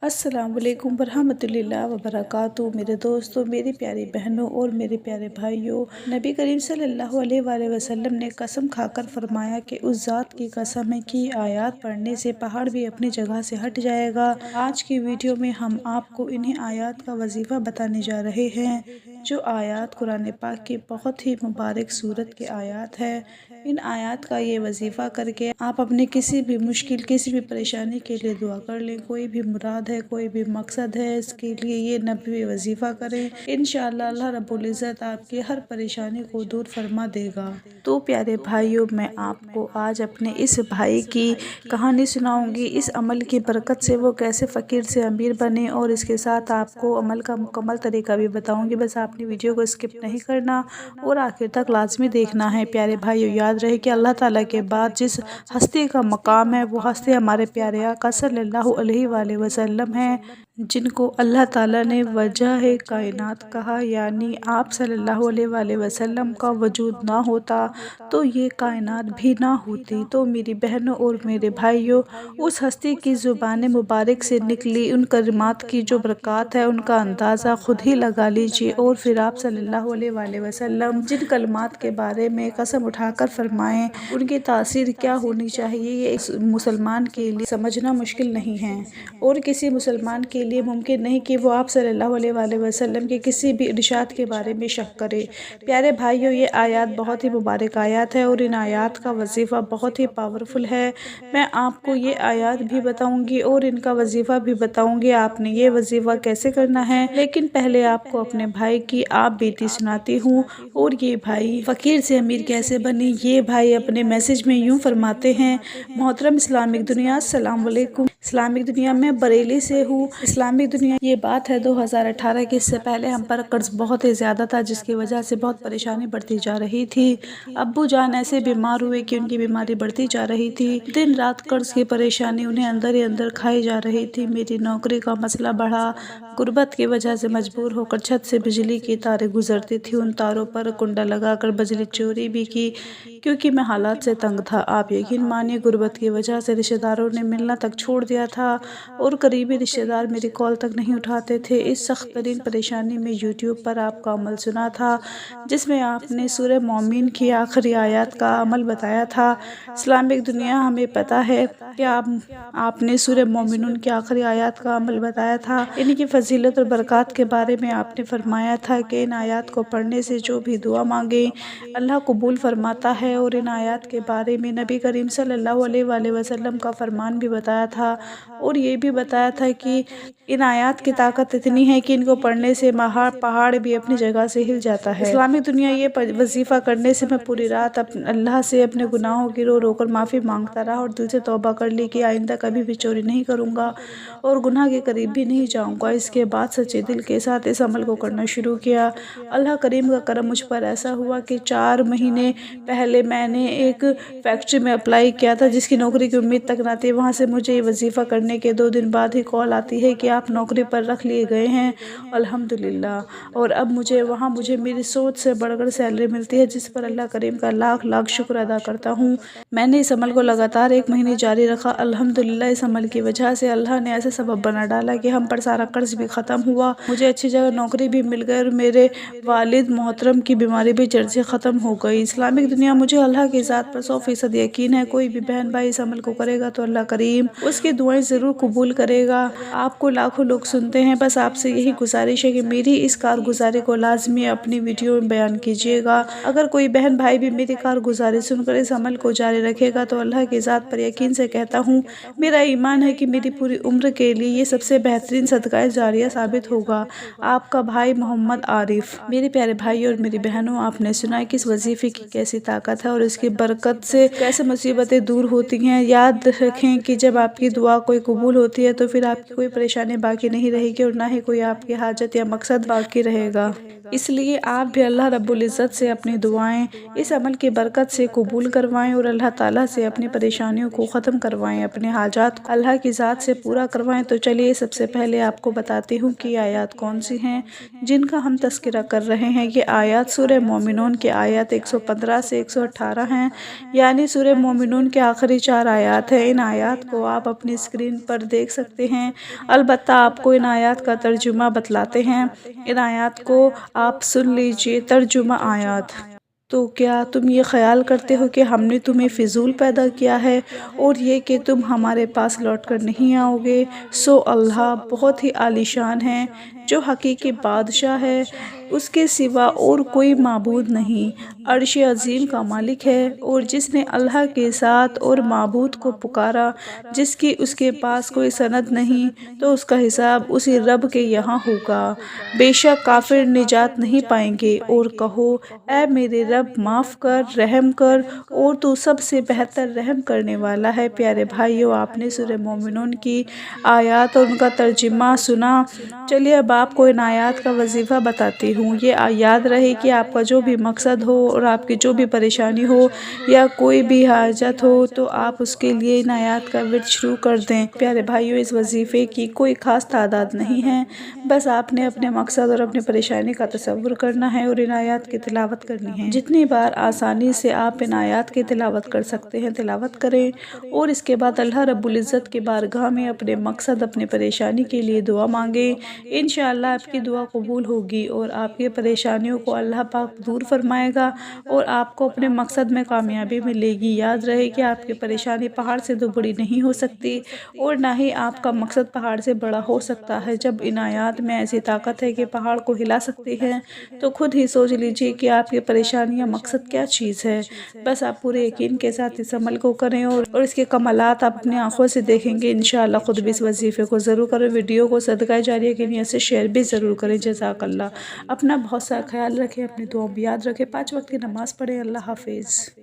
السلام علیکم ورحمۃ اللہ وبرکاتہ۔ میرے دوستوں، میری پیاری بہنوں اور میرے پیارے بھائیوں، نبی کریم صلی اللہ علیہ وآلہ وسلم نے قسم کھا کر فرمایا کہ اس ذات کی قسم ہے کہ یہ آیات پڑھنے سے پہاڑ بھی اپنی جگہ سے ہٹ جائے گا۔ آج کی ویڈیو میں ہم آپ کو انہیں آیات کا وظیفہ بتانے جا رہے ہیں، جو آیات قرآن پاک کی بہت ہی مبارک سورت کے آیات ہے۔ ان آیات کا یہ وظیفہ کر کے آپ اپنے کسی بھی مشکل، کسی بھی پریشانی کے لیے دعا کر لیں۔ کوئی بھی مراد ہے، کوئی بھی مقصد ہے، اس کے لیے یہ نبوی وظیفہ کریں، انشاءاللہ اللہ رب العزت آپ کی ہر پریشانی کو دور فرما دے گا۔ تو پیارے بھائیوں، میں آپ کو آج اپنے اس بھائی کی کہانی سناؤں گی، اس عمل کی برکت سے وہ کیسے فقیر سے امیر بنے، اور اس کے ساتھ آپ کو عمل کا مکمل طریقہ بھی بتاؤں گی۔ بس آپ نے ویڈیو کو اسکپ نہیں کرنا اور آخر تک لازمی دیکھنا ہے۔ پیارے بھائیوں، یاد رہے کہ اللہ تعالیٰ کے بعد جس ہستی کا مقام ہے، وہ ہستی ہمارے پیارے آقا صلی اللہ علیہ وآلہ وسلم ہیں، جن کو اللہ تعالیٰ نے وجہ کائنات کہا، یعنی آپ صلی اللہ علیہ وآلہ وسلم کا وجود نہ ہوتا تو یہ کائنات بھی نہ ہوتی۔ تو میری بہنوں اور میرے بھائیوں، اس ہستی کی زبان مبارک سے نکلی ان کلمات کی جو برکات ہے، ان کا اندازہ خود ہی لگا لیجئے، اور پھر آپ صلی اللہ علیہ وآلہ وسلم جن کلمات کے بارے میں قسم اٹھا کر فرمائیں، ان کی تاثیر کیا ہونی چاہیے، یہ ایک مسلمان کے لیے سمجھنا مشکل نہیں ہے، اور کسی مسلمان کے لیے ممکن نہیں کہ وہ آپ صلی اللہ علیہ وآلہ وسلم کے کسی بھی ارشاد کے بارے میں شک کرے۔ پیارے بھائیوں، یہ آیات بہت ہی مبارک آیات ہے، اور ان آیات کا وظیفہ بہت ہی پاورفل ہے۔ میں آپ کو یہ آیات بھی بتاؤں گی اور ان کا وظیفہ بھی بتاؤں گی، آپ نے یہ وظیفہ کیسے کرنا ہے۔ لیکن پہلے آپ کو اپنے بھائی کی آپ بیتی سناتی ہوں، اور یہ بھائی فقیر سے امیر کیسے بنے۔ یہ بھائی اپنے میسج میں یوں فرماتے ہیں: محترم اسلامک دنیا، السلام علیکم۔ اسلامک دنیا میں بریلی سے ہوں۔ اسلامک دنیا، یہ بات ہے 2018 کی، اس سے پہلے ہم پر قرض بہت ہی زیادہ تھا، جس کی وجہ سے بہت پریشانی بڑھتی جا رہی تھی۔ ابو جان ایسے بیمار ہوئے کہ ان کی بیماری بڑھتی جا رہی تھی، دن رات قرض کی پریشانی انہیں اندر ہی اندر کھائی جا رہی تھی۔ میری نوکری کا مسئلہ بڑھا، غربت کی وجہ سے مجبور ہو کر چھت سے بجلی کی تاریں گزرتی تھی، ان تاروں پر کنڈا لگا کر بجلی چوری بھی کی، کیونکہ میں حالات سے تنگ تھا۔ آپ یقین مانیے، غربت کی وجہ سے رشتہ داروں نے ملنا تک چھوڑ دیا تھا، اور قریبی رشتہ دار میری کال تک نہیں اٹھاتے تھے۔ اس سخت ترین پریشانی میں یوٹیوب پر آپ کا عمل سنا تھا، جس میں آپ نے سورہ مومن کی آخری آیات کا عمل بتایا تھا۔ اسلامک دنیا، ہمیں پتہ ہے کہ آپ نے سورہ مومنون کی آخری آیات کا عمل بتایا تھا۔ ان کی فضیلت اور برکات کے بارے میں آپ نے فرمایا تھا کہ ان آیات کو پڑھنے سے جو بھی دعا مانگے اللہ قبول فرماتا ہے، اور ان آیات کے بارے میں نبی کریم صلی اللہ علیہ وآلہ وسلم کا فرمان بھی بتایا تھا، اور یہ بھی بتایا تھا کہ ان آیات کی طاقت اتنی ہے کہ ان کو پڑھنے سے پہاڑ بھی اپنی جگہ سے ہل جاتا ہے۔ اسلامک دنیا، یہ وظیفہ کرنے سے میں پوری رات اللہ سے اپنے گناہوں کی رو رو کر معافی مانگتا رہا، اور دل سے توبہ کر لی کہ آئندہ کبھی بھی چوری نہیں کروں گا اور گناہ کے قریب بھی نہیں جاؤں گا۔ اس کے بعد سچے دل کے ساتھ اس عمل کو کرنا شروع کیا۔ اللہ کریم کا کرم مجھ پر ایسا ہوا کہ 4 مہینے پہلے میں نے ایک فیکٹری میں اپلائی کیا تھا، جس کی نوکری کی امید تک نہ تھی۔ وہاں سے مجھے یہ وظیفہ کرنے کے 2 دن بعد ہی کال آتی ہے کہ آپ نوکری پر رکھ لیے گئے ہیں، الحمدللہ، اور اب مجھے میری سوچ سے بڑھ کر سیلری ملتی ہے، جس پر اللہ کریم کا لاکھ لاکھ شکر ادا کرتا ہوں۔ میں نے اس عمل کو لگاتار 1 مہینے جاری رکھا۔ الحمدللہ، اس عمل کی وجہ سے اللہ نے ایسے سبب بنا ڈالا کہ ہم پر سارا قرض بھی ختم ہوا، مجھے اچھی جگہ نوکری بھی مل گئی، اور میرے والد محترم کی بیماری بھی جڑ سے ختم ہو گئی۔ اسلامک دنیا، مجھے اللہ کی ذات پر 100% یقین ہے، کوئی بھی بہن بھائی اس عمل کو کرے گا تو اللہ کریم اس کی دعائیں ضرور قبول کرے گا۔ آپ کو لاکھوں لوگ سنتے ہیں، بس آپ سے یہی گزارش ہے کہ میری اس کارگزاری کو لازمی اپنی ویڈیو میں بیان کیجیے گا۔ اگر کوئی بہن بھائی بھی میری کارگزاری سن کر اس عمل کو جاری رکھے گا تو اللہ کی ذات پر یقین سے کہتا ہوں، میرا ایمان ہے کہ میری پوری عمر کے لیے یہ سب سے بہترین صدقہ جاریہ ثابت ہوگا۔ آپ کا بھائی محمد عارف۔ میرے پیارے بھائی اور میری بہنوں، آپ نے سنا کہ اس وظیفے کی کیسی طاقت ہے اور اس کی برکت سے کیسے مصیبتیں دور ہوتی ہیں۔ یاد رکھیں کہ جب آپ کی دعا کوئی قبول ہوتی ہے تو پھر آپ کی کوئی پریشانی باقی نہیں رہے گی، اور نہ ہی کوئی آپ کی حاجت یا مقصد باقی رہے گا۔ اس لیے آپ بھی اللہ رب العزت سے اپنی دعائیں اس عمل کی برکت سے قبول کروائیں، اور اللہ تعالیٰ سے اپنی پریشانیوں کو ختم کروائیں، اپنے حاجات کو اللہ کی ذات سے پورا کروائیں۔ تو چلیے سب سے پہلے آپ کو بتاتی ہوں کہ آیات کون سی ہیں جن کا ہم تذکرہ کر رہے ہیں یہ آیات سورہ مومنون کی آیات 115 سے 118 ہیں، یعنی سورہ مومنون کے آخری 4 آیات ہیں۔ ان آیات کو آپ اپنی اسکرین پر دیکھ سکتے ہیں، البتہ آپ کو ان آیات کا ترجمہ بتلاتے ہیں۔ ان آیات کو آپ سن لیجئے۔ ترجمہ آیات: تو کیا تم یہ خیال کرتے ہو کہ ہم نے تمہیں فضول پیدا کیا ہے اور یہ کہ تم ہمارے پاس لوٹ کر نہیں آؤ گے؟ سو اللہ بہت ہی عالی شان ہے، جو حقیقی بادشاہ ہے، اس کے سوا اور کوئی معبود نہیں، عرش عظیم کا مالک ہے، اور جس نے اللہ کے ساتھ اور معبود کو پکارا جس کی اس کے پاس کوئی سند نہیں، تو اس کا حساب اسی رب کے یہاں ہوگا، بے شک کافر نجات نہیں پائیں گے۔ اور کہو اے میرے رب معاف کر، رحم کر، اور تو سب سے بہتر رحم کرنے والا ہے۔ پیارے بھائیو، آپ نے سورہ مومنون کی آیات اور ان کا ترجمہ سنا۔ چلیے اب آپ کو ان آیات کا وظیفہ بتاتی ہوں۔ یہ یاد رہے کہ آپ کا جو بھی مقصد ہو اور آپ کی جو بھی پریشانی ہو یا کوئی بھی حاجت ہو تو آپ اس کے لیے ان آیات کا ورد شروع کر دیں۔ پیارے بھائیو، اس وظیفے کی کوئی خاص تعداد نہیں ہے، بس آپ نے اپنے مقصد اور اپنی پریشانی کا تصور کرنا ہے اور ان آیات کی تلاوت کرنی ہے۔ جتنی بار آسانی سے آپ ان آیات کی تلاوت کر سکتے ہیں تلاوت کریں، اور اس کے بعد اللہ رب العزت کے بارگاہ میں اپنے مقصد اپنی پریشانی کے لیے دعا مانگیں۔ انشاءاللہ آپ کی دعا قبول ہوگی اور آپ کی پریشانیوں کو اللہ پاک دور فرمائے گا اور آپ کو اپنے مقصد میں کامیابی ملے گی۔ یاد رہے کہ آپ کی پریشانی پہاڑ سے تو بڑی نہیں ہو سکتی اور نہ ہی آپ کا مقصد پہاڑ سے بڑا ہو سکتا ہے۔ جب ان آیات میں ایسی طاقت ہے کہ پہاڑ کو ہلا سکتی ہے تو خود ہی سوچ لیجئے کہ آپ کی پریشانی یا مقصد کیا چیز ہے۔ بس آپ پورے یقین کے ساتھ اس عمل کو کریں اور اس کے کمالات آپ اپنی آنکھوں سے دیکھیں گے۔ انشاءاللہ خود بھی اس وظیفے کو ضرور کریں۔ ویڈیو کو صدقہ جاریہ کی نیت سے شیئر بھی ضرور کریں۔ جزاک اللہ۔ اپنا بہت سا خیال رکھیں، اپنی دعاؤں میں یاد رکھیں، 5 وقت کی نماز پڑھیں۔ اللہ حافظ۔